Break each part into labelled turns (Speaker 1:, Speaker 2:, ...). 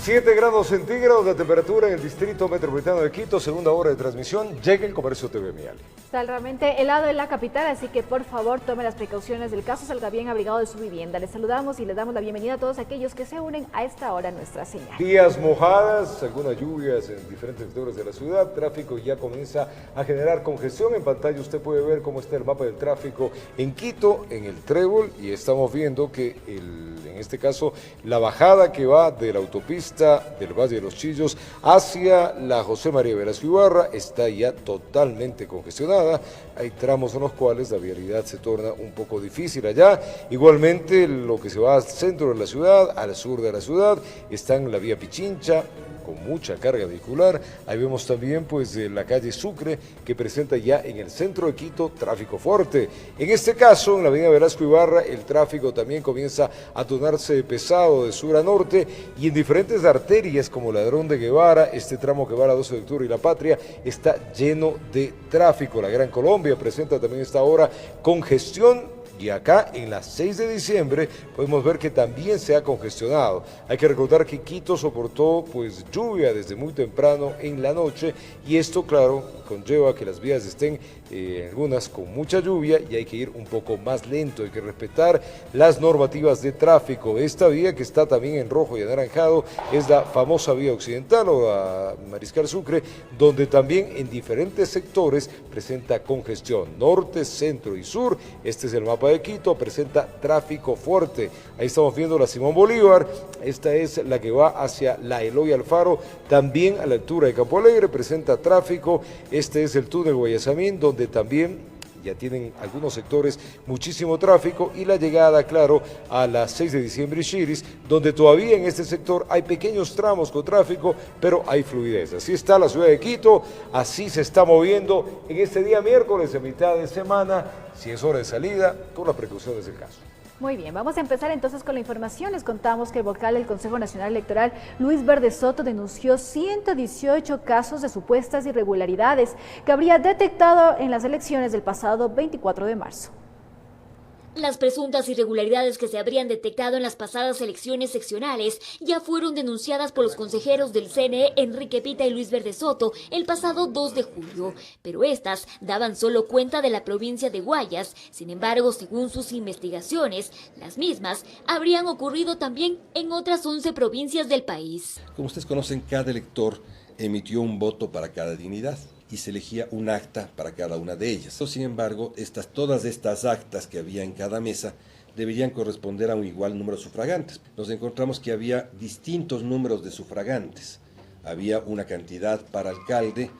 Speaker 1: 7 grados centígrados de temperatura en el distrito metropolitano de Quito, segunda hora de transmisión. Llega el Comercio TV, Miali.
Speaker 2: Está realmente helado en la capital, así que por favor tome las precauciones del caso, salga bien abrigado de su vivienda. Les saludamos y les damos la bienvenida a todos aquellos que se unen a esta hora a nuestra señal.
Speaker 1: Días mojadas, algunas lluvias en diferentes sectores de la ciudad, tráfico ya comienza a generar congestión. En pantalla usted puede ver cómo está el mapa del tráfico en Quito, en el Trébol, y estamos viendo que en este caso la bajada que va de la autopista del Valle de los Chillos hacia la José María Velasco Ibarra está ya totalmente congestionada. Hay tramos en los cuales la vialidad se torna un poco difícil allá. Igualmente lo que se va al centro de la ciudad, al sur de la ciudad, está en la vía Pichincha, con mucha carga vehicular. Ahí vemos también pues la calle Sucre, que presenta ya en el centro de Quito tráfico fuerte. En este caso, en la avenida Velasco Ibarra, el tráfico también comienza a tornarse pesado de sur a norte, y en diferentes arterias como Ladrón de Guevara, este tramo que va a la 12 de octubre y La Patria, está lleno de tráfico. La Gran Colombia presenta también esta hora congestión. Y acá en la 6 de diciembre podemos ver que también se ha congestionado. Hay que recordar que Quito soportó pues lluvia desde muy temprano en la noche, y esto claro conlleva que las vías estén algunas con mucha lluvia y hay que ir un poco más lento. Hay que respetar las normativas de tráfico. Esta vía que está también en rojo y anaranjado es la famosa vía occidental o la Mariscal Sucre, donde también en diferentes sectores presenta congestión. Norte, centro y sur, este es el mapa de Quito, presenta tráfico fuerte. Ahí estamos viendo la Simón Bolívar, esta es la que va hacia la Eloy Alfaro, también a la altura de Campo Alegre presenta tráfico. Este es el túnel Guayasamín, donde también ya tienen algunos sectores muchísimo tráfico, y la llegada, claro, a la 6 de diciembre y Chiris, donde todavía en este sector hay pequeños tramos con tráfico, pero hay fluidez. Así está la ciudad de Quito, así se está moviendo en este día miércoles, en mitad de semana, si es hora de salida, con las precauciones del caso.
Speaker 2: Muy bien, vamos a empezar entonces con la información. Les contamos que el vocal del Consejo Nacional Electoral, Luis Verde Soto, denunció 118 casos de supuestas irregularidades que habría detectado en las elecciones del pasado 24 de marzo.
Speaker 3: Las presuntas irregularidades que se habrían detectado en las pasadas elecciones seccionales ya fueron denunciadas por los consejeros del CNE Enrique Pita y Luis Verde Soto el pasado 2 de julio, pero estas daban solo cuenta de la provincia de Guayas. Sin embargo, según sus investigaciones, las mismas habrían ocurrido también en otras 11 provincias del país.
Speaker 4: Como ustedes conocen, cada elector emitió un voto para cada dignidad y se elegía un acta para cada una de ellas. Sin embargo, todas estas actas que había en cada mesa deberían corresponder a un igual número de sufragantes. Nos encontramos que había distintos números de sufragantes. Había una cantidad para alcalde,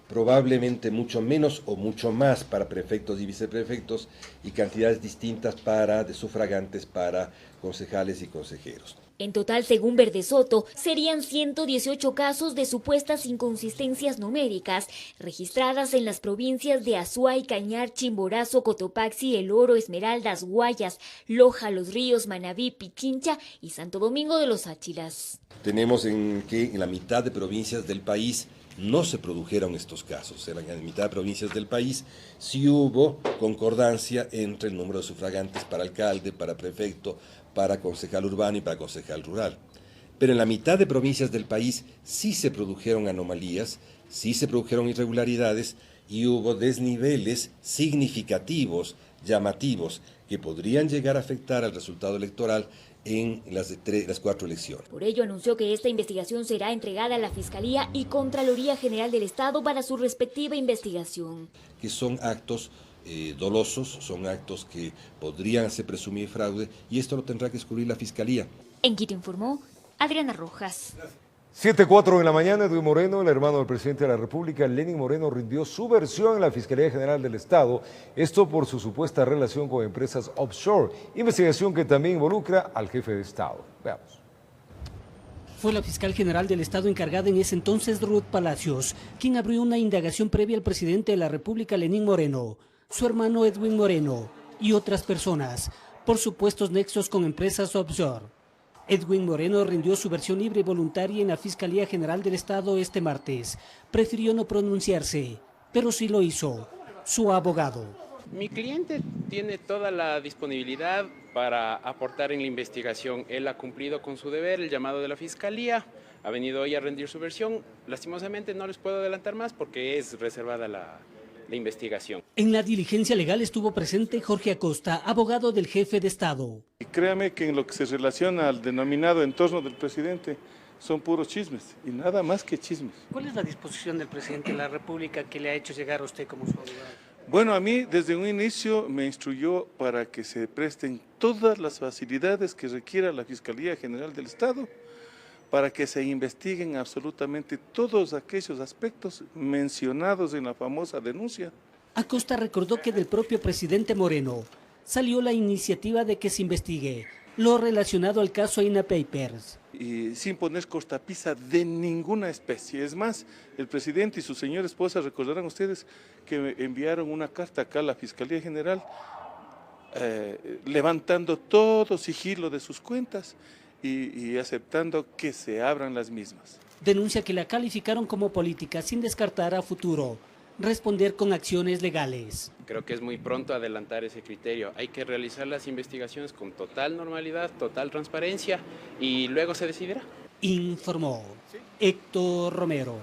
Speaker 4: probablemente mucho menos o mucho más para prefectos y viceprefectos, y cantidades distintas de sufragantes para concejales y consejeros.
Speaker 3: En total, según Verde Soto, serían 118 casos de supuestas inconsistencias numéricas registradas en las provincias de Azuay, Cañar, Chimborazo, Cotopaxi, El Oro, Esmeraldas, Guayas, Loja, Los Ríos, Manabí, Pichincha y Santo Domingo de los Áchilas.
Speaker 4: Tenemos que en la mitad de provincias del país no se produjeron estos casos. En la mitad de provincias del país sí hubo concordancia entre el número de sufragantes para alcalde, para prefecto, para concejal urbano y para concejal rural. Pero en la mitad de provincias del país sí se produjeron anomalías, sí se produjeron irregularidades y hubo desniveles significativos, llamativos, que podrían llegar a afectar al resultado electoral en las 4 elecciones.
Speaker 3: Por ello anunció que esta investigación será entregada a la Fiscalía y Contraloría General del Estado para su respectiva investigación.
Speaker 4: Que son actos dolosos, son actos que podrían hacer presumir fraude, y esto lo tendrá que descubrir la Fiscalía.
Speaker 3: En Quito informó Adriana Rojas.
Speaker 1: 7:04 de la mañana, Edwin Moreno, el hermano del presidente de la República, Lenín Moreno, rindió su versión en la Fiscalía General del Estado, esto por su supuesta relación con empresas offshore, investigación que también involucra al jefe de Estado. Veamos.
Speaker 5: Fue la fiscal general del Estado encargada en ese entonces, Ruth Palacios, quien abrió una indagación previa al presidente de la República, Lenín Moreno, su hermano Edwin Moreno y otras personas por supuestos nexos con empresas offshore. Edwin Moreno rindió su versión libre y voluntaria en la Fiscalía General del Estado este martes. Prefirió no pronunciarse, pero sí lo hizo su abogado.
Speaker 6: Mi cliente tiene toda la disponibilidad para aportar en la investigación. Él ha cumplido con su deber, el llamado de la Fiscalía, ha venido hoy a rendir su versión. Lastimosamente no les puedo adelantar más porque es reservada la investigación.
Speaker 5: En la diligencia legal estuvo presente Jorge Acosta, abogado del jefe de Estado.
Speaker 7: Y créame que en lo que se relaciona al denominado entorno del presidente son puros chismes y nada más que chismes.
Speaker 5: ¿Cuál es la disposición del presidente de la República que le ha hecho llegar a usted como su abogado?
Speaker 7: Bueno, a mí desde un inicio me instruyó para que se presten todas las facilidades que requiera la Fiscalía General del Estado para que se investiguen absolutamente todos aquellos aspectos mencionados en la famosa denuncia.
Speaker 5: Acosta recordó que del propio presidente Moreno salió la iniciativa de que se investigue lo relacionado al caso INA Papers.
Speaker 7: Y sin poner cortapisa de ninguna especie. Es más, el presidente y su señora esposa, recordarán ustedes que enviaron una carta acá a la Fiscalía General levantando todo sigilo de sus cuentas y aceptando que se abran las mismas.
Speaker 5: Denuncia que la calificaron como política sin descartar a futuro responder con acciones legales.
Speaker 6: Creo que es muy pronto adelantar ese criterio. Hay que realizar las investigaciones con total normalidad, total transparencia y luego se decidirá.
Speaker 5: Informó Héctor Romero.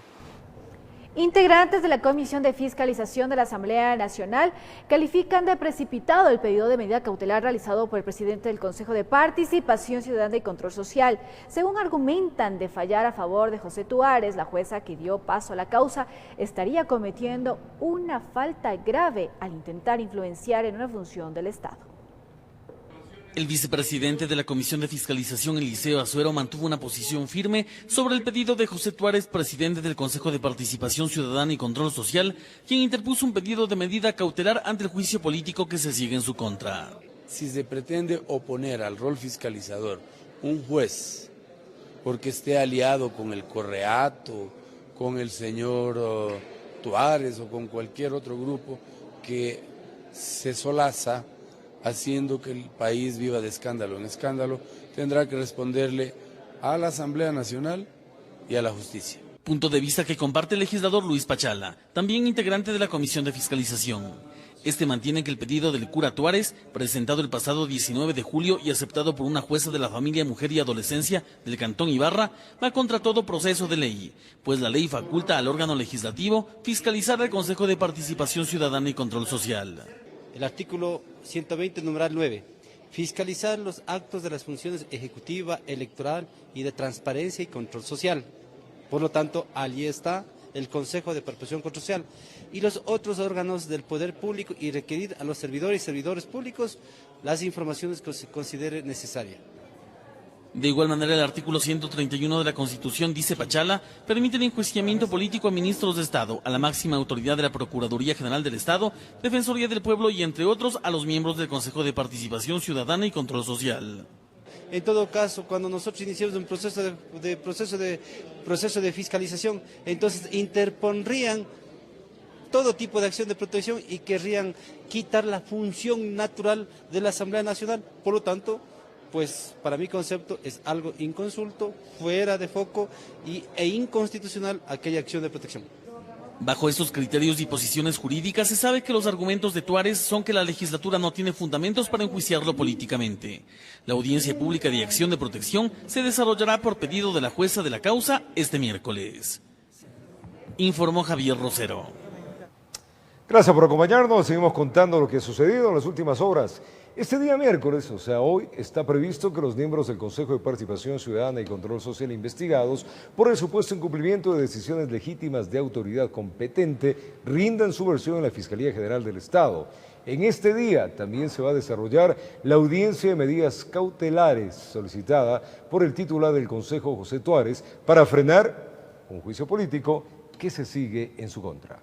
Speaker 2: Integrantes de la Comisión de Fiscalización de la Asamblea Nacional califican de precipitado el pedido de medida cautelar realizado por el presidente del Consejo de Participación Ciudadana y Control Social. Según argumentan, de fallar a favor de José Tuárez, la jueza que dio paso a la causa estaría cometiendo una falta grave al intentar influenciar en una función del Estado.
Speaker 8: El vicepresidente de la Comisión de Fiscalización, Eliseo Azuero, mantuvo una posición firme sobre el pedido de José Tuárez, presidente del Consejo de Participación Ciudadana y Control Social, quien interpuso un pedido de medida cautelar ante el juicio político que se sigue en su contra.
Speaker 9: Si se pretende oponer al rol fiscalizador un juez porque esté aliado con el Correato, con el señor Tuárez o con cualquier otro grupo que se solaza haciendo que el país viva de escándalo en escándalo, tendrá que responderle a la Asamblea Nacional y a la justicia.
Speaker 8: Punto de vista que comparte el legislador Luis Pachala, también integrante de la Comisión de Fiscalización. Este mantiene que el pedido del cura Tuárez, presentado el pasado 19 de julio y aceptado por una jueza de la Familia, Mujer y Adolescencia del Cantón Ibarra, va contra todo proceso de ley, pues la ley faculta al órgano legislativo fiscalizar al Consejo de Participación Ciudadana y Control Social.
Speaker 10: El artículo 120, numeral 9, fiscalizar los actos de las funciones ejecutiva, electoral y de transparencia y control social. Por lo tanto, allí está el Consejo de Participación Control Social y los otros órganos del poder público y requerir a los servidores y servidores públicos las informaciones que se considere necesaria.
Speaker 8: De igual manera, el artículo 131 de la Constitución, dice Pachala, permite el enjuiciamiento político a ministros de Estado, a la máxima autoridad de la Procuraduría General del Estado, Defensoría del Pueblo y, entre otros, a los miembros del Consejo de Participación Ciudadana y Control Social.
Speaker 10: En todo caso, cuando nosotros iniciamos un proceso de fiscalización, entonces interpondrían todo tipo de acción de protección y querrían quitar la función natural de la Asamblea Nacional. Por lo tanto, pues para mi concepto es algo inconsulto, fuera de foco e inconstitucional aquella acción de protección.
Speaker 8: Bajo estos criterios y posiciones jurídicas, se sabe que los argumentos de Tuárez son que la legislatura no tiene fundamentos para enjuiciarlo políticamente. La audiencia pública de acción de protección se desarrollará por pedido de la jueza de la causa este miércoles. Informó Javier Rosero.
Speaker 1: Gracias por acompañarnos. Seguimos contando lo que ha sucedido en las últimas horas. Este día miércoles, o sea hoy, está previsto que los miembros del Consejo de Participación Ciudadana y Control Social investigados por el supuesto incumplimiento de decisiones legítimas de autoridad competente rindan su versión en la Fiscalía General del Estado. En este día también se va a desarrollar la audiencia de medidas cautelares solicitada por el titular del Consejo, José Tuárez, para frenar un juicio político que se sigue en su contra.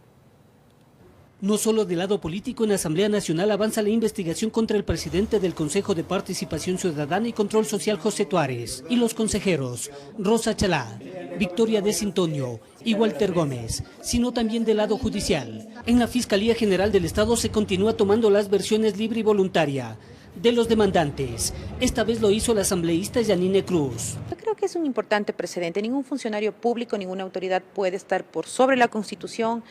Speaker 5: No solo del lado político, en la Asamblea Nacional avanza la investigación contra el presidente del Consejo de Participación Ciudadana y Control Social, José Tuárez, y los consejeros Rosa Chalá, Victoria de Sintonio y Walter Gómez, sino también del lado judicial. En la Fiscalía General del Estado se continúa tomando las versiones libre y voluntaria de los demandantes. Esta vez lo hizo la asambleísta Yanine Cruz.
Speaker 11: Yo creo que es un importante precedente. Ningún funcionario público, ninguna autoridad puede estar por sobre la Constitución,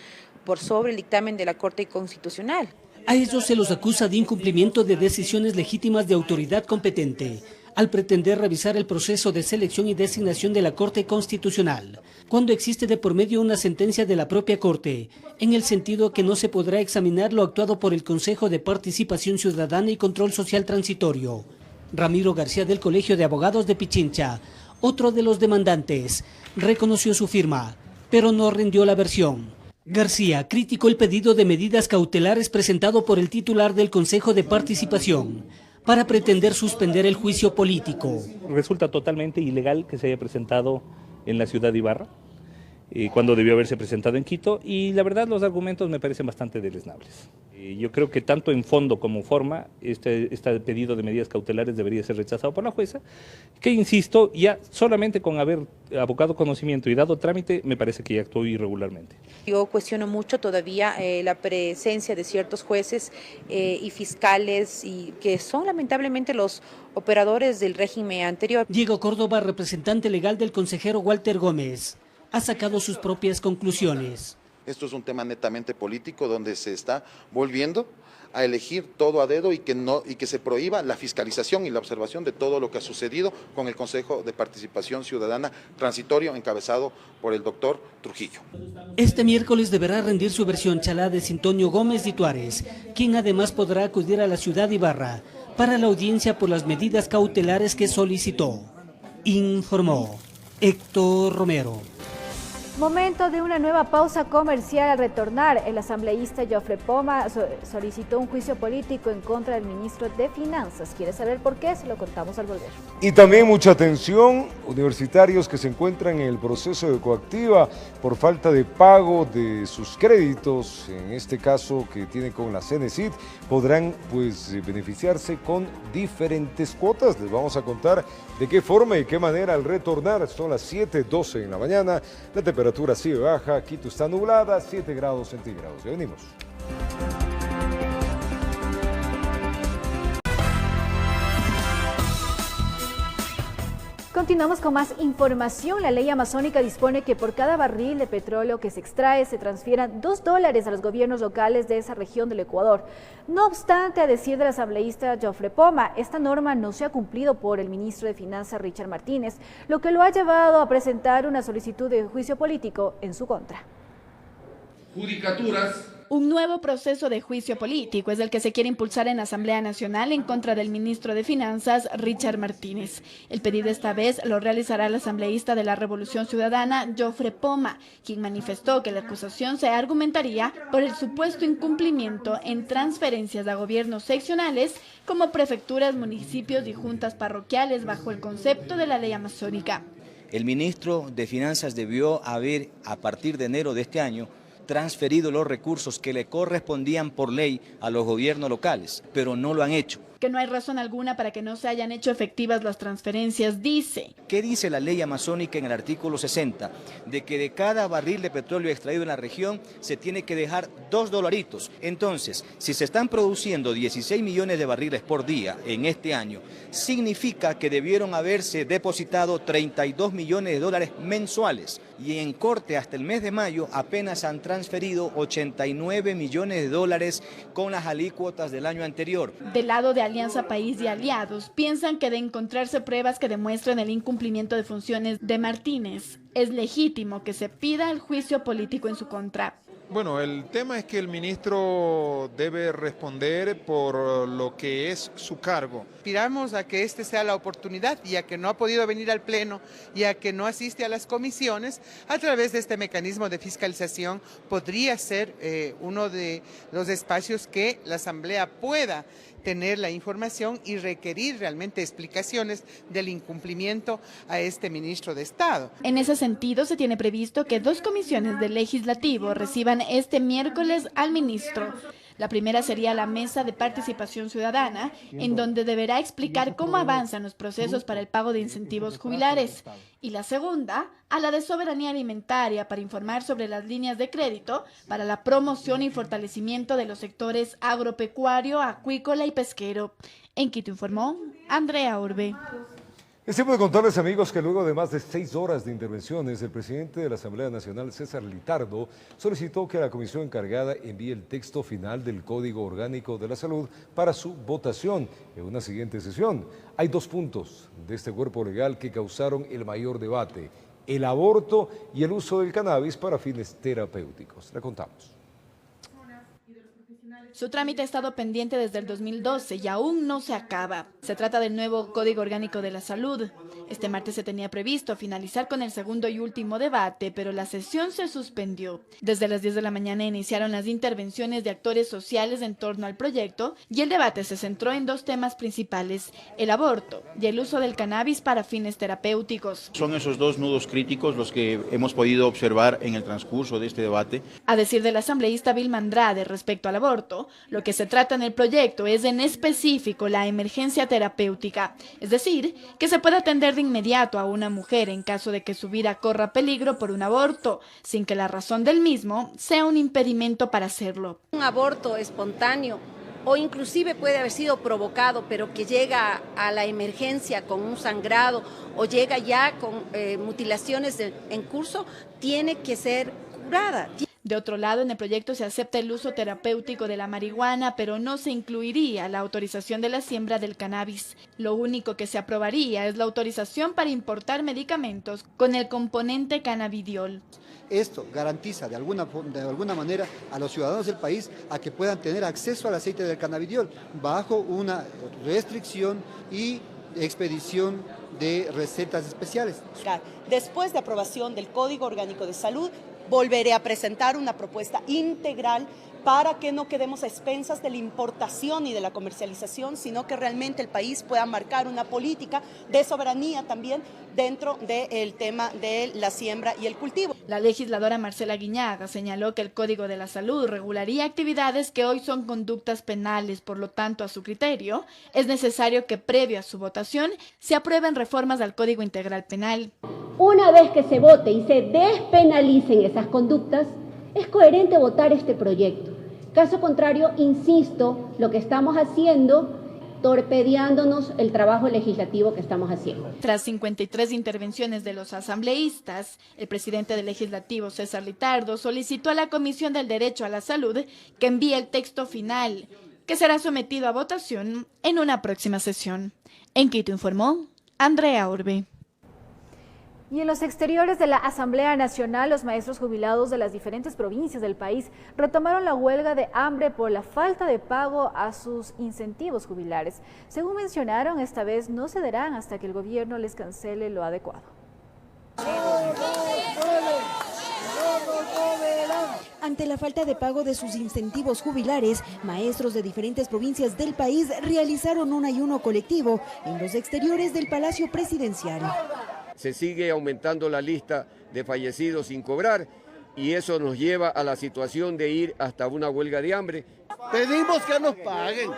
Speaker 11: por sobre el dictamen de la Corte Constitucional.
Speaker 5: A ellos se los acusa de incumplimiento de decisiones legítimas de autoridad competente, al pretender revisar el proceso de selección y designación de la Corte Constitucional, cuando existe de por medio una sentencia de la propia Corte, en el sentido que no se podrá examinar lo actuado por el Consejo de Participación Ciudadana y Control Social Transitorio. Ramiro García del Colegio de Abogados de Pichincha, otro de los demandantes, reconoció su firma, pero no rindió la versión. García criticó el pedido de medidas cautelares presentado por el titular del Consejo de Participación para pretender suspender el juicio político.
Speaker 12: Resulta totalmente ilegal que se haya presentado en la ciudad de Ibarra, cuando debió haberse presentado en Quito, y la verdad los argumentos me parecen bastante deleznables. Yo creo que tanto en fondo como forma este pedido de medidas cautelares debería ser rechazado por la jueza, que insisto, ya solamente con haber abocado conocimiento y dado trámite me parece que ya actuó irregularmente.
Speaker 11: Yo cuestiono mucho todavía la presencia de ciertos jueces y fiscales y que son lamentablemente los operadores del régimen anterior.
Speaker 5: Diego Córdoba, representante legal del consejero Walter Gómez, ha sacado sus propias conclusiones.
Speaker 13: Esto es un tema netamente político donde se está volviendo a elegir todo a dedo y que se prohíba la fiscalización y la observación de todo lo que ha sucedido con el Consejo de Participación Ciudadana Transitorio encabezado por el doctor Trujillo.
Speaker 5: Este miércoles deberá rendir su versión Chalá de Sintonio Gómez de Tuárez, quien además podrá acudir a la ciudad de Ibarra para la audiencia por las medidas cautelares que solicitó. Informó Héctor Romero.
Speaker 2: Momento de una nueva pausa comercial. Al retornar, el asambleísta Joffre Poma solicitó un juicio político en contra del ministro de Finanzas. ¿Quiere saber por qué? Se lo contamos al volver.
Speaker 1: Y también mucha atención, universitarios que se encuentran en el proceso de coactiva por falta de pago de sus créditos, en este caso que tienen con la Cenecit, podrán pues beneficiarse con diferentes cuotas. Les vamos a contar de qué forma y qué manera al retornar. Son las 7:12 en la mañana, la temperatura sigue baja, Quito está nublada, 7 grados centígrados. Ya venimos.
Speaker 2: Continuamos con más información. La ley amazónica dispone que por cada barril de petróleo que se extrae se transfieran $2 a los gobiernos locales de esa región del Ecuador. No obstante, a decir del asambleísta Joffre Poma, esta norma no se ha cumplido por el ministro de Finanzas Richard Martínez, lo que lo ha llevado a presentar una solicitud de juicio político en su contra.
Speaker 14: Judicaturas. Un nuevo proceso de juicio político es el que se quiere impulsar en la Asamblea Nacional en contra del ministro de Finanzas, Richard Martínez. El pedido esta vez lo realizará el asambleísta de la Revolución Ciudadana, Joffre Poma, quien manifestó que la acusación se argumentaría por el supuesto incumplimiento en transferencias a gobiernos seccionales como prefecturas, municipios y juntas parroquiales bajo el concepto de la ley amazónica.
Speaker 15: El ministro de Finanzas debió haber, a partir de enero de este año, transferido los recursos que le correspondían por ley a los gobiernos locales, pero no lo han hecho.
Speaker 14: Que no hay razón alguna para que no se hayan hecho efectivas las transferencias, dice.
Speaker 15: ¿Qué dice la ley amazónica en el artículo 60? De que de cada barril de petróleo extraído en la región se tiene que dejar $2. Entonces, si se están produciendo 16 millones de barriles por día en este año, significa que debieron haberse depositado $32 millones mensuales. Y en corte hasta el mes de mayo apenas han transferido $89 millones con las alícuotas del año anterior.
Speaker 14: Del lado de Alianza País y aliados, piensan que de encontrarse pruebas que demuestren el incumplimiento de funciones de Martínez, es legítimo que se pida el juicio político en su contra.
Speaker 16: Bueno, el tema es que el ministro debe responder por lo que es su cargo.
Speaker 17: Aspiramos a que este sea la oportunidad, ya que no ha podido venir al Pleno, ya que no asiste a las comisiones, a través de este mecanismo de fiscalización podría ser uno de los espacios que la Asamblea pueda tener la información y requerir realmente explicaciones del incumplimiento a este ministro de Estado.
Speaker 14: En ese sentido, se tiene previsto que 2 comisiones del Legislativo reciban este miércoles al ministro. La primera sería la Mesa de Participación Ciudadana, en donde deberá explicar cómo avanzan los procesos para el pago de incentivos jubilares. Y la segunda, a la de Soberanía Alimentaria, para informar sobre las líneas de crédito para la promoción y fortalecimiento de los sectores agropecuario, acuícola y pesquero. En Quito informó Andrea Orbe.
Speaker 1: Es tiempo de contarles, amigos, que luego de más de 6 horas de intervenciones, el presidente de la Asamblea Nacional, César Litardo, solicitó que la comisión encargada envíe el texto final del Código Orgánico de la Salud para su votación en una siguiente sesión. Hay 2 puntos de este cuerpo legal que causaron el mayor debate: el aborto y el uso del cannabis para fines terapéuticos. Le contamos.
Speaker 14: Su trámite ha estado pendiente desde el 2012 y aún no se acaba. Se trata del nuevo Código Orgánico de la Salud. Este martes se tenía previsto finalizar con el segundo y último debate, pero la sesión se suspendió. Desde las 10 de la mañana iniciaron las intervenciones de actores sociales en torno al proyecto y el debate se centró en 2 temas principales: el aborto y el uso del cannabis para fines terapéuticos.
Speaker 18: Son esos 2 nudos críticos los que hemos podido observar en el transcurso de este debate.
Speaker 14: A decir del asambleísta Vilma Andrade respecto al aborto, lo que se trata en el proyecto es en específico la emergencia terapéutica, es decir, que se pueda atender de inmediato a una mujer en caso de que su vida corra peligro por un aborto, sin que la razón del mismo sea un impedimento para hacerlo.
Speaker 19: Un aborto espontáneo o inclusive puede haber sido provocado, pero que llega a la emergencia con un sangrado o llega ya con mutilaciones en curso, tiene que ser curada.
Speaker 14: De otro lado, en el proyecto se acepta el uso terapéutico de la marihuana, pero no se incluiría la autorización de la siembra del cannabis. Lo único que se aprobaría es la autorización para importar medicamentos con el componente cannabidiol.
Speaker 20: Esto garantiza de alguna manera a los ciudadanos del país a que puedan tener acceso al aceite del cannabidiol bajo una restricción y expedición de recetas especiales.
Speaker 21: Después de aprobación del Código Orgánico de Salud, volveré a presentar una propuesta integral para que no quedemos a expensas de la importación y de la comercialización, sino que realmente el país pueda marcar una política de soberanía también dentro del tema de la siembra y el cultivo.
Speaker 14: La legisladora Marcela Guiñaga señaló que el Código de la Salud regularía actividades que hoy son conductas penales, por lo tanto, a su criterio, es necesario que previo a su votación se aprueben reformas al Código Integral Penal.
Speaker 22: Una vez que se vote y se despenalicen esas conductas, es coherente votar este proyecto. Caso contrario, insisto, lo que estamos haciendo, torpedeándonos el trabajo legislativo que estamos haciendo.
Speaker 14: Tras 53 intervenciones de los asambleístas, el presidente del Legislativo, César Litardo, solicitó a la Comisión del Derecho a la Salud que envíe el texto final, que será sometido a votación en una próxima sesión. En Quito informó Andrea Orbe.
Speaker 2: Y en los exteriores de la Asamblea Nacional, los maestros jubilados de las diferentes provincias del país retomaron la huelga de hambre por la falta de pago a sus incentivos jubilares. Según mencionaron, esta vez no cederán hasta que el gobierno les cancele lo adecuado.
Speaker 23: Ante la falta de pago de sus incentivos jubilares, maestros de diferentes provincias del país realizaron un ayuno colectivo en los exteriores del Palacio Presidencial.
Speaker 24: Se sigue aumentando la lista de fallecidos sin cobrar y eso nos lleva a la situación de ir hasta una huelga de hambre.
Speaker 25: Pedimos que nos paguen,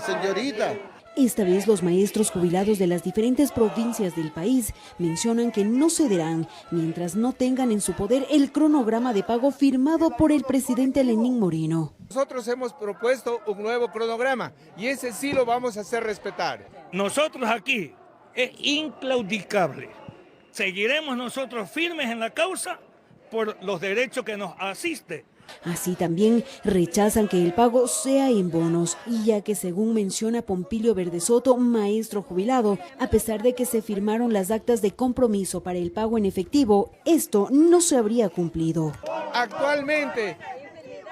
Speaker 25: señorita.
Speaker 23: Esta vez los maestros jubilados de las diferentes provincias del país mencionan que no cederán mientras no tengan en su poder el cronograma de pago firmado por el presidente Lenín Moreno.
Speaker 26: Nosotros hemos propuesto un nuevo cronograma y ese sí lo vamos a hacer respetar.
Speaker 27: Nosotros aquí es inclaudicable. Seguiremos nosotros firmes en la causa por los derechos que nos asiste.
Speaker 23: Así también rechazan que el pago sea en bonos, y ya que según menciona Pompilio Verdesoto, maestro jubilado, a pesar de que se firmaron las actas de compromiso para el pago en efectivo, esto no se habría cumplido.
Speaker 26: Actualmente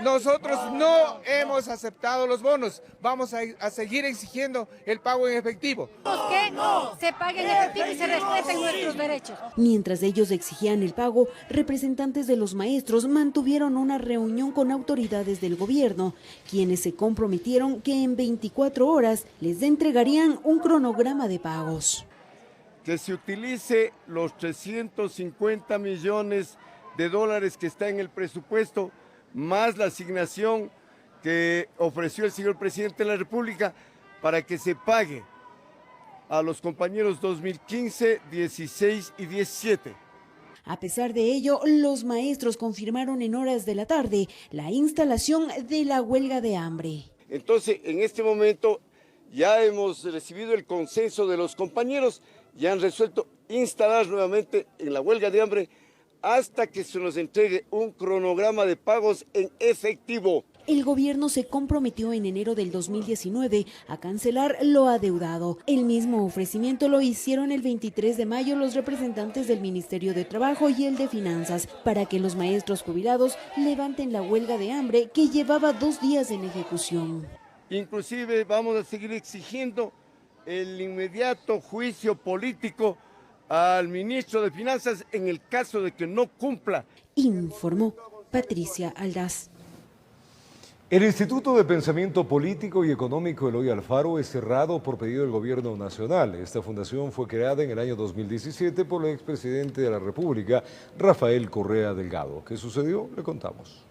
Speaker 26: nosotros no hemos aceptado los bonos, vamos a seguir exigiendo el pago en efectivo.
Speaker 28: Que se pague en efectivo y se respeten nuestros derechos.
Speaker 23: Mientras ellos exigían el pago, representantes de los maestros mantuvieron una reunión con autoridades del gobierno, quienes se comprometieron que en 24 horas les entregarían un cronograma de pagos.
Speaker 25: Que se utilice los 350 millones de dólares que está en el presupuesto, más la asignación que ofreció el señor presidente de la República para que se pague a los compañeros 2015, 16 y 17.
Speaker 23: A pesar de ello, los maestros confirmaron en horas de la tarde la instalación de la huelga de hambre.
Speaker 25: Entonces, en este momento Ya hemos recibido el consenso de los compañeros y han resuelto instalar nuevamente en la huelga de hambre hasta que se nos entregue un cronograma de pagos en efectivo.
Speaker 23: El gobierno se comprometió en enero del 2019 a cancelar lo adeudado. El mismo ofrecimiento lo hicieron el 23 de mayo los representantes del Ministerio de Trabajo y el de Finanzas para que los maestros jubilados levanten la huelga de hambre que llevaba 2 días en ejecución.
Speaker 25: Inclusive vamos a seguir exigiendo el inmediato juicio político al ministro de Finanzas en el caso de que no cumpla.
Speaker 23: Informó Patricia Aldaz.
Speaker 1: El Instituto de Pensamiento Político y Económico Eloy Alfaro es cerrado por pedido del Gobierno Nacional. Esta fundación fue creada en el año 2017 por el expresidente de la República, Rafael Correa Delgado. ¿Qué sucedió? Le contamos.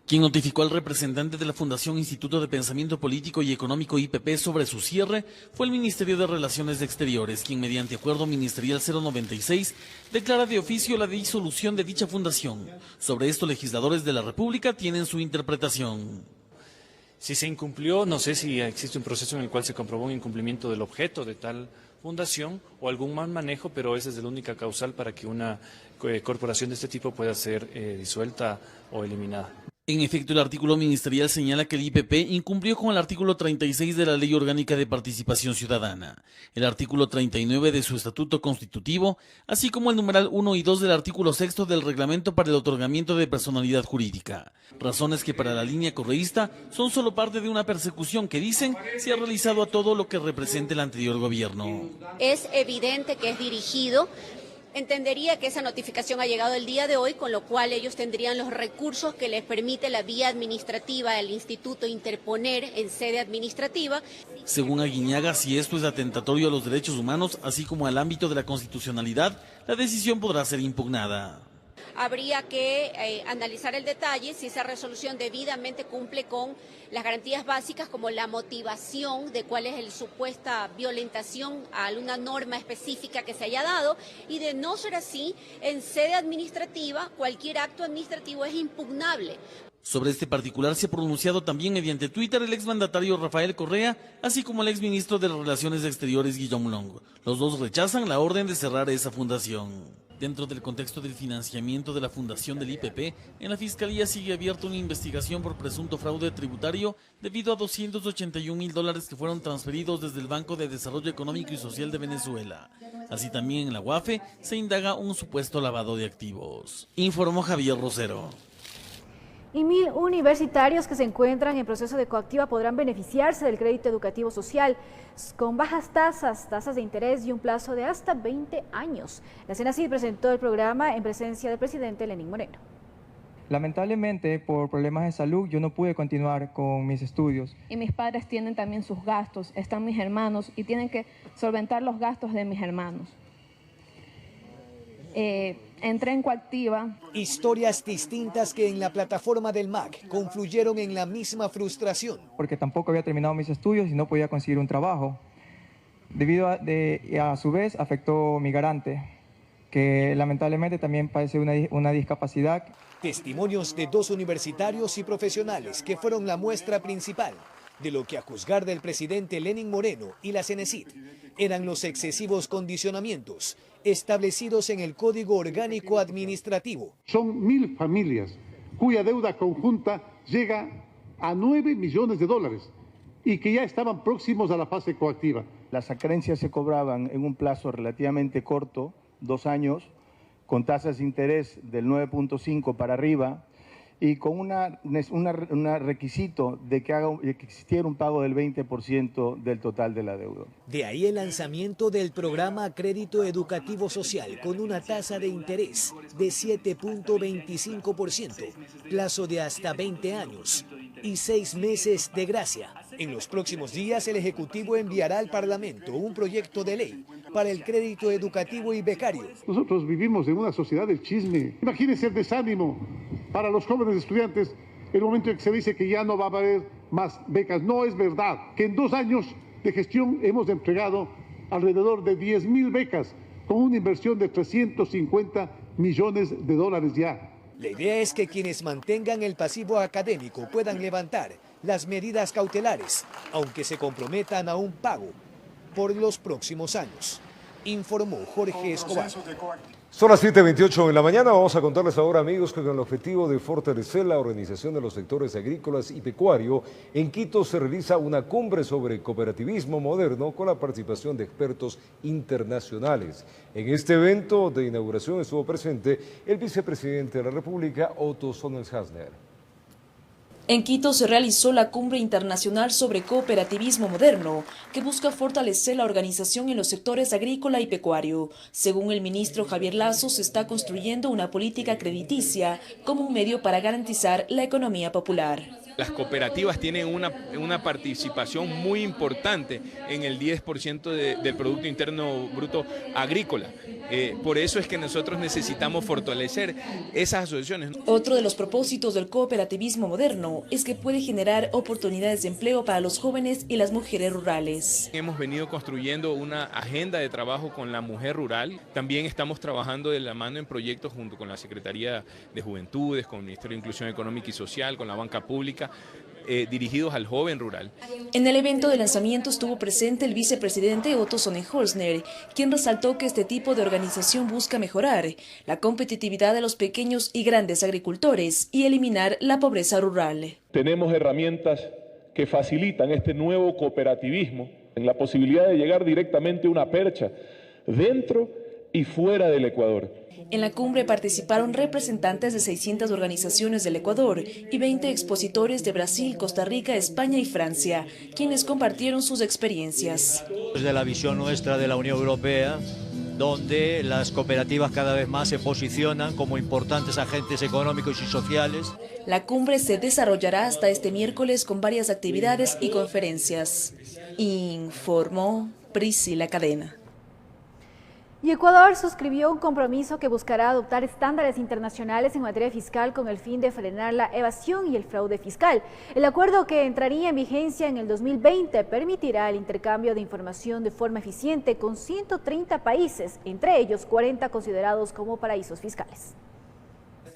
Speaker 3: Quien notificó al representante de la Fundación Instituto de Pensamiento Político y Económico IPP sobre su cierre fue el Ministerio de Relaciones Exteriores, quien mediante acuerdo ministerial 096 declara de oficio la disolución de dicha fundación. Sobre esto, legisladores de la República tienen su interpretación.
Speaker 4: Si se incumplió, no sé si existe un proceso en el cual se comprobó un incumplimiento del objeto de tal fundación o algún mal manejo, pero esa es la única causal para que una corporación de este tipo pueda ser disuelta o eliminada.
Speaker 3: En efecto, el artículo ministerial señala que el IPP incumplió con el artículo 36 de la Ley Orgánica de Participación Ciudadana, el artículo 39 de su Estatuto Constitutivo, así como el numeral 1 y 2 del artículo 6 del Reglamento para el otorgamiento de personalidad jurídica. Razones que para la línea correísta son solo parte de una persecución que dicen se ha realizado a todo lo que represente el anterior gobierno.
Speaker 19: Es evidente que es dirigido. Entendería que esa notificación ha llegado el día de hoy, con lo cual ellos tendrían los recursos que les permite la vía administrativa del instituto interponer en sede administrativa.
Speaker 3: Según Aguiñaga, si esto es atentatorio a los derechos humanos, así como al ámbito de la constitucionalidad, la decisión podrá ser impugnada.
Speaker 19: Habría que analizar el detalle si esa resolución debidamente cumple con las garantías básicas como la motivación de cuál es la supuesta violentación a alguna norma específica que se haya dado, y de no ser así, en sede administrativa cualquier acto administrativo es impugnable.
Speaker 3: Sobre este particular se ha pronunciado también mediante Twitter el exmandatario Rafael Correa, así como el exministro de Relaciones Exteriores Guillaume Long. Los dos rechazan la orden de cerrar esa fundación. Dentro del contexto del financiamiento de la fundación del IPP, en la Fiscalía sigue abierta una investigación por presunto fraude tributario debido a $281.000 que fueron transferidos desde el Banco de Desarrollo Económico y Social de Venezuela. Así también en la UAFE se indaga un supuesto lavado de activos. Informó Javier Rosero.
Speaker 2: Y 1.000 universitarios que se encuentran en proceso de coactiva podrán beneficiarse del crédito educativo social con bajas tasas de interés y un plazo de hasta 20 años. La CENACYT presentó el programa en presencia del presidente Lenín Moreno.
Speaker 6: Lamentablemente, por problemas de salud, yo no pude continuar con mis estudios.
Speaker 7: Y mis padres tienen también sus gastos, están mis hermanos y tienen que solventar los gastos de mis hermanos. Entré en coactiva.
Speaker 8: Historias distintas que en la plataforma del MAC confluyeron en la misma frustración.
Speaker 6: Porque tampoco había terminado mis estudios y no podía conseguir un trabajo. Debido a su vez afectó mi garante, que lamentablemente también padece una discapacidad.
Speaker 8: Testimonios de 2 universitarios y profesionales que fueron la muestra principal de lo que, a juzgar del presidente Lenín Moreno y la CENACYT, eran los excesivos condicionamientos establecidos en el Código Orgánico Administrativo.
Speaker 9: Son 1.000 familias cuya deuda conjunta llega a $9 millones y que ya estaban próximos a la fase coactiva.
Speaker 10: Las acreencias se cobraban en un plazo relativamente corto, 2 años, con tasas de interés del 9.5 para arriba, y con un requisito de que existiera un pago del 20% del total de la deuda.
Speaker 8: De ahí el lanzamiento del programa Crédito Educativo Social con una tasa de interés de 7.25%, plazo de hasta 20 años y 6 meses de gracia. En los próximos días el Ejecutivo enviará al Parlamento un proyecto de ley para el crédito educativo y becario.
Speaker 9: Nosotros vivimos en una sociedad del chisme. Imagínense el desánimo para los jóvenes estudiantes el momento en que se dice que ya no va a haber más becas. No es verdad, que en 2 años de gestión hemos entregado alrededor de 10.000 becas con una inversión de $350 millones ya.
Speaker 8: La idea es que quienes mantengan el pasivo académico puedan levantar las medidas cautelares, aunque se comprometan a un pago por los próximos años, informó Jorge Escobar.
Speaker 1: Son las 7:28 de la mañana. Vamos a contarles ahora, amigos, que con el objetivo de fortalecer la organización de los sectores agrícolas y pecuario, en Quito se realiza una cumbre sobre cooperativismo moderno con la participación de expertos internacionales. En este evento de inauguración estuvo presente el vicepresidente de la República, Otto Sonnenhasner.
Speaker 5: En Quito se realizó la Cumbre Internacional sobre Cooperativismo Moderno, que busca fortalecer la organización en los sectores agrícola y pecuario. Según el ministro Javier Lazo, se está construyendo una política crediticia como un medio para garantizar la economía popular.
Speaker 11: Las cooperativas tienen una participación muy importante en el 10% del Producto Interno Bruto agrícola. Por eso es que nosotros necesitamos fortalecer esas asociaciones.
Speaker 5: Otro de los propósitos del cooperativismo moderno es que puede generar oportunidades de empleo para los jóvenes y las mujeres rurales.
Speaker 11: Hemos venido construyendo una agenda de trabajo con la mujer rural. También estamos trabajando de la mano en proyectos junto con la Secretaría de Juventudes, con el Ministerio de Inclusión Económica y Social, con la banca pública, dirigidos al joven rural.
Speaker 5: En el evento de lanzamiento estuvo presente el vicepresidente Otto Sonnenhasner, quien resaltó que este tipo de organización busca mejorar la competitividad de los pequeños y grandes agricultores y eliminar la pobreza rural.
Speaker 12: Tenemos herramientas que facilitan este nuevo cooperativismo en la posibilidad de llegar directamente a una percha dentro y fuera del Ecuador.
Speaker 5: En la cumbre participaron representantes de 600 organizaciones del Ecuador y 20 expositores de Brasil, Costa Rica, España y Francia, quienes compartieron sus experiencias.
Speaker 13: Desde la visión nuestra de la Unión Europea, donde las cooperativas cada vez más se posicionan como importantes agentes económicos y sociales.
Speaker 5: La cumbre se desarrollará hasta este miércoles con varias actividades y conferencias, informó Priscila Cadena.
Speaker 2: Y Ecuador suscribió un compromiso que buscará adoptar estándares internacionales en materia fiscal con el fin de frenar la evasión y el fraude fiscal. El acuerdo, que entraría en vigencia en el 2020, permitirá el intercambio de información de forma eficiente con 130 países, entre ellos 40 considerados como paraísos fiscales.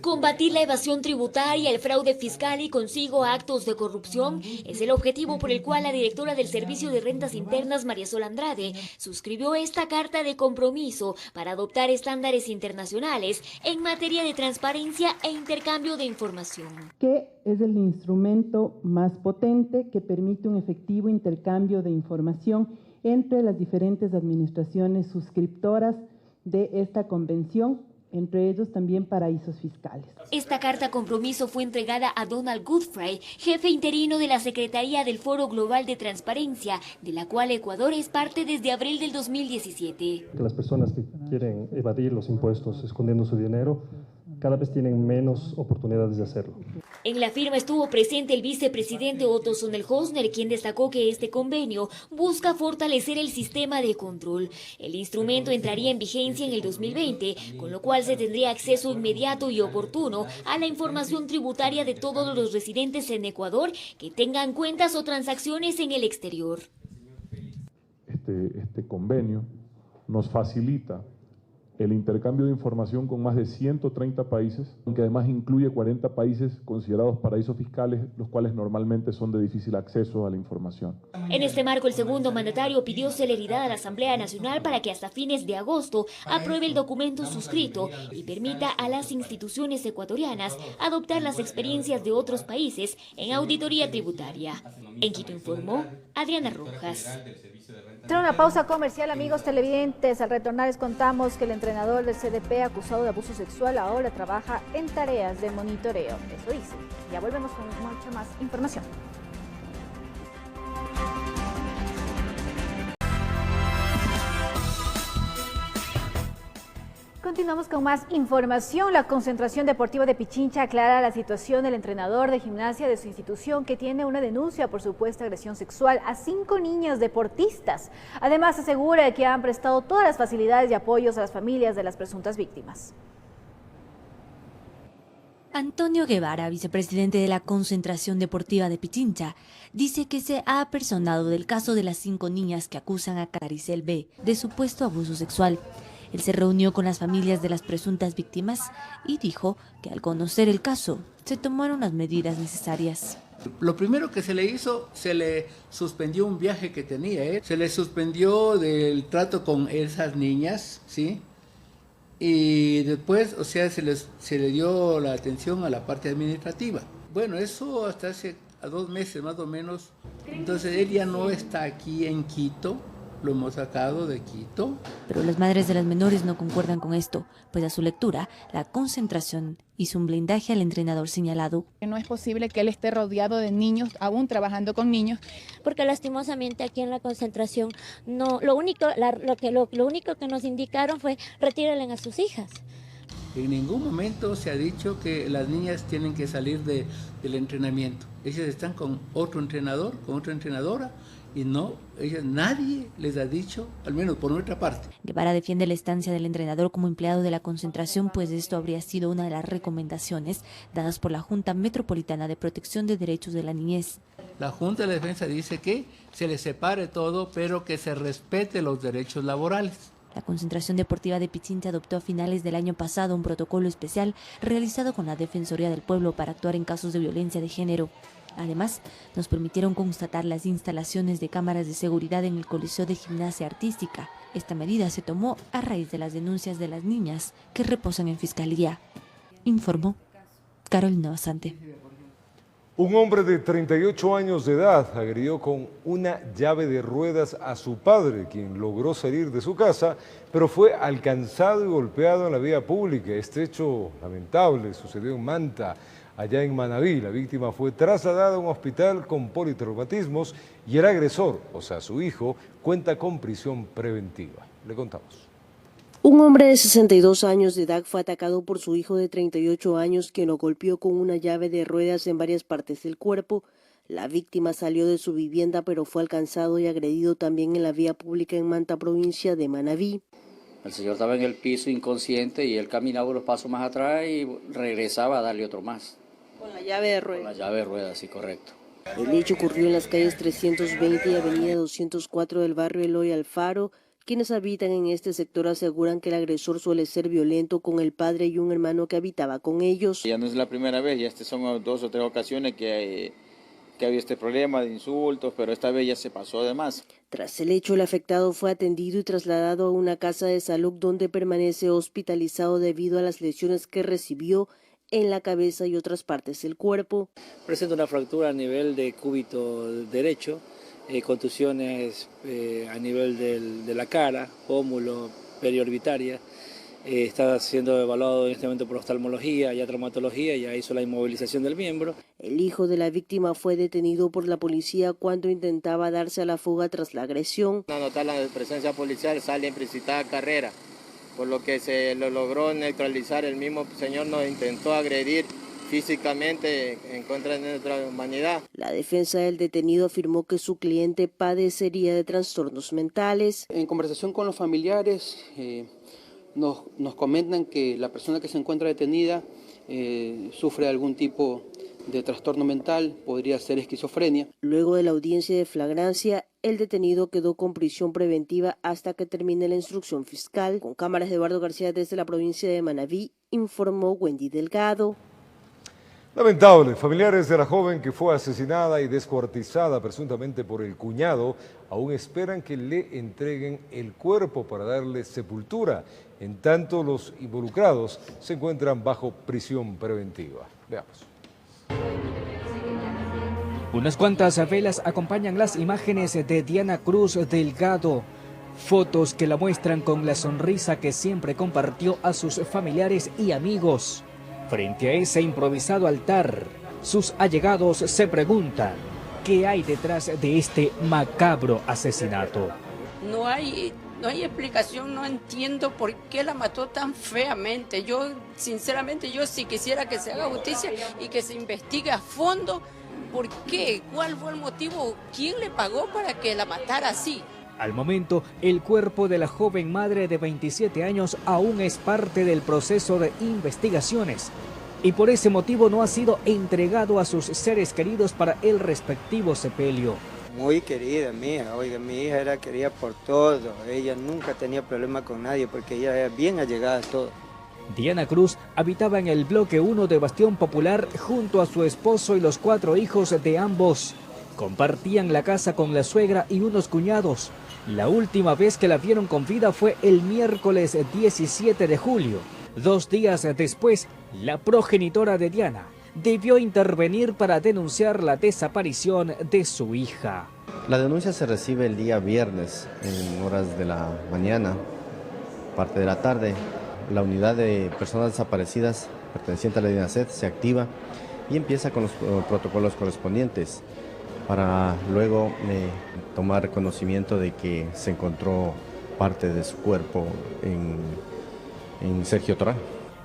Speaker 15: Combatir la evasión tributaria, el fraude fiscal y consigo actos de corrupción es el objetivo por el cual la directora del Servicio de Rentas Internas, María Sol Andrade, suscribió esta carta de compromiso para adoptar estándares internacionales en materia de transparencia e intercambio de información.
Speaker 16: Que es el instrumento más potente que permite un efectivo intercambio de información entre las diferentes administraciones suscriptoras de esta convención, entre ellos también paraísos fiscales.
Speaker 15: Esta carta compromiso fue entregada a Donald Godfrey, jefe interino de la Secretaría del Foro Global de Transparencia, de la cual Ecuador es parte desde abril del 2017.
Speaker 17: Que las personas que quieren evadir los impuestos escondiendo su dinero cada vez tienen menos oportunidades de hacerlo.
Speaker 15: En la firma estuvo presente el vicepresidente Otto Sonnenhasner, quien destacó que este convenio busca fortalecer el sistema de control. El instrumento entraría en vigencia en el 2020, con lo cual se tendría acceso inmediato y oportuno a la información tributaria de todos los residentes en Ecuador que tengan cuentas o transacciones en el exterior.
Speaker 17: Este convenio nos facilita el intercambio de información con más de 130 países, que además incluye 40 países considerados paraísos fiscales, los cuales normalmente son de difícil acceso a la información.
Speaker 15: En este marco, el segundo mandatario pidió celeridad a la Asamblea Nacional para que hasta fines de agosto apruebe el documento suscrito y permita a las instituciones ecuatorianas adoptar las experiencias de otros países en auditoría tributaria. En Quito informó Adriana Rojas.
Speaker 2: Tras una pausa comercial, amigos televidentes, al retornar les contamos que el entrenador del CDP acusado de abuso sexual ahora trabaja en tareas de monitoreo. Eso dice. Ya volvemos con mucha más información. Continuamos con más información. La Concentración Deportiva de Pichincha aclara la situación del entrenador de gimnasia de su institución, que tiene una denuncia por supuesta agresión sexual a 5 niñas deportistas. Además, asegura que han prestado todas las facilidades y apoyos a las familias de las presuntas víctimas.
Speaker 18: Antonio Guevara, vicepresidente de la Concentración Deportiva de Pichincha, dice que se ha apersonado del caso de las 5 niñas que acusan a Caricel B de supuesto abuso sexual. Él se reunió con las familias de las presuntas víctimas y dijo que al conocer el caso se tomaron las medidas necesarias.
Speaker 14: Lo primero que se le hizo, se le suspendió un viaje que tenía, se le suspendió del trato con esas niñas, ¿sí? Y después, o sea, se le dio la atención a la parte administrativa. Bueno, eso hasta hace 2 meses más o menos. Entonces él ya no está aquí en Quito, lo hemos sacado de Quito.
Speaker 18: Pero las madres de las menores no concuerdan con esto, pues a su lectura, la concentración hizo un blindaje al entrenador señalado.
Speaker 20: No es posible que él esté rodeado de niños, aún trabajando con niños.
Speaker 21: Porque lastimosamente aquí en la concentración, no, lo único que nos indicaron fue retírenle a sus hijas.
Speaker 14: En ningún momento se ha dicho que las niñas tienen que salir del entrenamiento. Ellas están con otro entrenador, con otra entrenadora, y no, nadie les ha dicho, al menos por nuestra parte.
Speaker 18: Guevara defiende la estancia del entrenador como empleado de la concentración, pues esto habría sido una de las recomendaciones dadas por la Junta Metropolitana de Protección de Derechos de la Niñez.
Speaker 14: La Junta de Defensa dice que se les separe todo, pero que se respete los derechos laborales.
Speaker 18: La concentración deportiva de Pichincha adoptó a finales del año pasado un protocolo especial realizado con la Defensoría del Pueblo para actuar en casos de violencia de género. Además, nos permitieron constatar las instalaciones de cámaras de seguridad en el Coliseo de Gimnasia Artística. Esta medida se tomó a raíz de las denuncias de las niñas que reposan en Fiscalía, informó Carolina Basante.
Speaker 1: Un hombre de 38 años de edad agredió con una llave de ruedas a su padre, quien logró salir de su casa, pero fue alcanzado y golpeado en la vía pública. Este hecho lamentable sucedió en Manta, allá en Manabí. La víctima fue trasladada a un hospital con politraumatismos y el agresor, o sea, su hijo, cuenta con prisión preventiva. Le contamos.
Speaker 22: Un hombre de 62 años de edad fue atacado por su hijo de 38 años, quien lo golpeó con una llave de ruedas en varias partes del cuerpo. La víctima salió de su vivienda, pero fue alcanzado y agredido también en la vía pública en Manta, provincia de Manabí.
Speaker 24: El señor estaba en el piso inconsciente y él caminaba unos pasos más atrás y regresaba a darle otro más.
Speaker 22: ¿Con la llave de ruedas?
Speaker 24: Con la llave de ruedas, sí, correcto.
Speaker 22: El hecho ocurrió en las calles 320 y avenida 204 del barrio Eloy Alfaro. Quienes habitan en este sector aseguran que el agresor suele ser violento con el padre y un hermano que habitaba con ellos.
Speaker 26: Ya no es la primera vez, ya son 2 o 3 ocasiones que había este problema de insultos, pero esta vez ya se pasó de más.
Speaker 22: Tras el hecho, el afectado fue atendido y trasladado a una casa de salud donde permanece hospitalizado debido a las lesiones que recibió en la cabeza y otras partes del cuerpo.
Speaker 27: Presenta una fractura a nivel de cúbito derecho, contusiones a nivel de la cara, pómulo, periorbitaria. Está siendo evaluado en este momento por oftalmología, ya traumatología, ya hizo la inmovilización del miembro.
Speaker 22: El hijo de la víctima fue detenido por la policía cuando intentaba darse a la fuga tras la agresión.
Speaker 26: Al notar la presencia policial sale en precipitada carrera, por lo que se lo logró neutralizar. El mismo señor nos intentó agredir físicamente en contra de nuestra humanidad.
Speaker 22: La defensa del detenido afirmó que su cliente padecería de trastornos mentales.
Speaker 28: En conversación con los familiares nos comentan que la persona que se encuentra detenida sufre algún tipo de trastorno mental, podría ser esquizofrenia.
Speaker 22: Luego de la audiencia de flagrancia, el detenido quedó con prisión preventiva hasta que termine la instrucción fiscal. Con cámaras de Eduardo García desde la provincia de Manabí, informó Wendy Delgado.
Speaker 1: Lamentable, familiares de la joven que fue asesinada y descuartizada presuntamente por el cuñado aún esperan que le entreguen el cuerpo para darle sepultura. En tanto, los involucrados se encuentran bajo prisión preventiva. Veamos.
Speaker 29: Unas cuantas velas acompañan las imágenes de Diana Cruz Delgado. Fotos que la muestran con la sonrisa que siempre compartió a sus familiares y amigos. Frente a ese improvisado altar, sus allegados se preguntan qué hay detrás de este macabro asesinato.
Speaker 30: No hay explicación, no entiendo por qué la mató tan feamente. Yo, sinceramente, yo sí quisiera que se haga justicia y que se investigue a fondo por qué, cuál fue el motivo, quién le pagó para que la matara así.
Speaker 29: Al momento, el cuerpo de la joven madre de 27 años aún es parte del proceso de investigaciones y por ese motivo no ha sido entregado a sus seres queridos para el respectivo sepelio.
Speaker 31: Muy querida mi hija, oiga, mi hija era querida por todo, ella nunca tenía problema con nadie porque ella era bien allegada a todo.
Speaker 29: Diana Cruz habitaba en el bloque 1 de Bastión Popular junto a su esposo y los 4 hijos de ambos. Compartían la casa con la suegra y unos cuñados. La última vez que la vieron con vida fue el miércoles 17 de julio. 2 días después, la progenitora de Diana debió intervenir para denunciar la desaparición de su hija.
Speaker 3: La denuncia se recibe el día viernes en horas de la mañana, parte de la tarde. La unidad de personas desaparecidas perteneciente a la DINASED se activa y empieza con los protocolos correspondientes para luego tomar conocimiento de que se encontró parte de su cuerpo en Sergio Torá.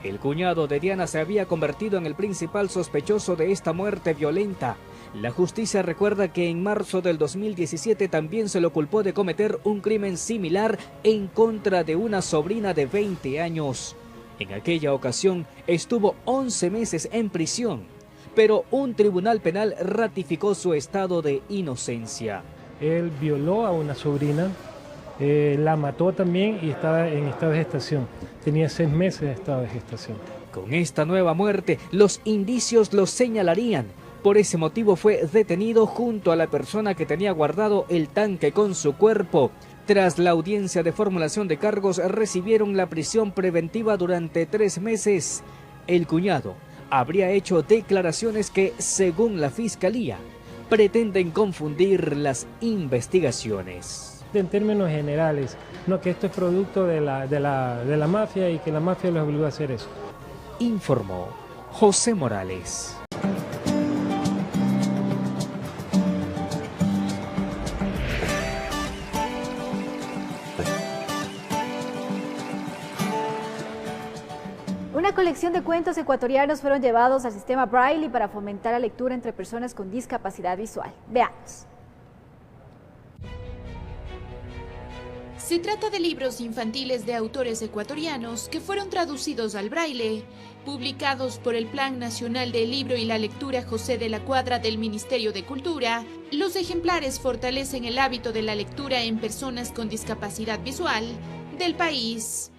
Speaker 29: El cuñado de Diana se había convertido en el principal sospechoso de esta muerte violenta. La justicia recuerda que en marzo del 2017 también se lo culpó de cometer un crimen similar en contra de una sobrina de 20 años. En aquella ocasión estuvo 11 meses en prisión, pero un tribunal penal ratificó su estado de inocencia.
Speaker 4: Él violó a una sobrina, la mató también y estaba en estado de gestación. Tenía 6 meses de estado de gestación.
Speaker 29: Con esta nueva muerte, los indicios lo señalarían. Por ese motivo fue detenido junto a la persona que tenía guardado el tanque con su cuerpo. Tras la audiencia de formulación de cargos, recibieron la prisión preventiva durante 3 meses. El cuñado habría hecho declaraciones que, según la fiscalía, pretenden confundir las investigaciones.
Speaker 4: En términos generales, no que esto es producto de la mafia y que la mafia los obligó a hacer eso.
Speaker 29: Informó José Morales.
Speaker 2: Una colección de cuentos ecuatorianos fueron llevados al sistema Braille para fomentar la lectura entre personas con discapacidad visual. Veamos.
Speaker 6: Se trata de libros infantiles de autores ecuatorianos que fueron traducidos al braille, publicados por el Plan Nacional del Libro y la Lectura José de la Cuadra del Ministerio de Cultura. Los ejemplares fortalecen el hábito de la lectura en personas con discapacidad visual del país.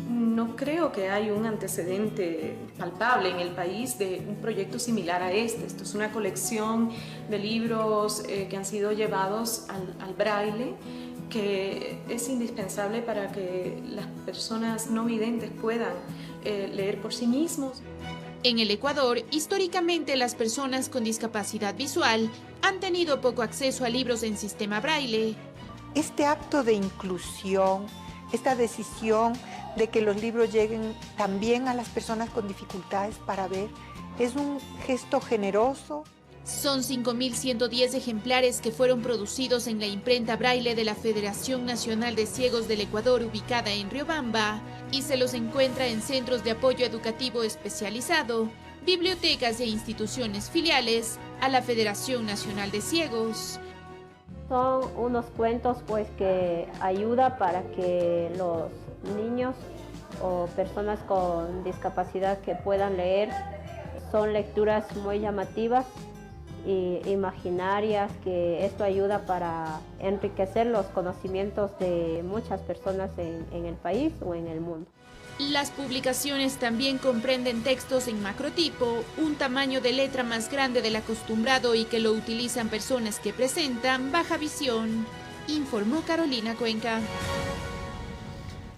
Speaker 7: No creo que haya un antecedente palpable en el país de un proyecto similar a este. Esto es una colección de libros que han sido llevados al braille, que es indispensable para que las personas no videntes puedan leer por sí mismos.
Speaker 6: En el Ecuador, históricamente las personas con discapacidad visual han tenido poco acceso a libros en sistema braille.
Speaker 8: Este acto de inclusión, esta decisión de que los libros lleguen también a las personas con dificultades para ver, es un gesto generoso.
Speaker 6: Son 5.110 ejemplares que fueron producidos en la imprenta braille de la Federación Nacional de Ciegos del Ecuador, ubicada en Riobamba, y se los encuentra en centros de apoyo educativo especializado, bibliotecas e instituciones filiales a la Federación Nacional de Ciegos.
Speaker 9: Son unos cuentos que ayuda para que los niños o personas con discapacidad que puedan leer. Son lecturas muy llamativas e imaginarias, que esto ayuda para enriquecer los conocimientos de muchas personas en el país o en el mundo.
Speaker 6: Las publicaciones también comprenden textos en macrotipo, un tamaño de letra más grande del acostumbrado y que lo utilizan personas que presentan baja visión, informó Carolina Cuenca.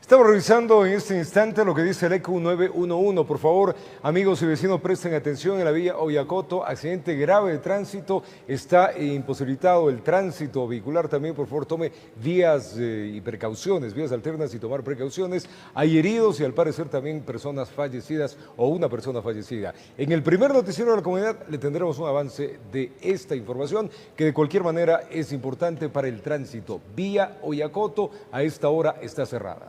Speaker 1: Estamos revisando en este instante lo que dice el ECU 911. Por favor, amigos y vecinos, presten atención. En la vía Oyacoto, accidente grave de tránsito. Está imposibilitado el tránsito vehicular. También, por favor, tome vías y precauciones, vías alternas y tomar precauciones. Hay heridos y al parecer también personas fallecidas o una persona fallecida. En el primer noticiero de la comunidad le tendremos un avance de esta información que de cualquier manera es importante para el tránsito. Vía Oyacoto a esta hora está cerrada.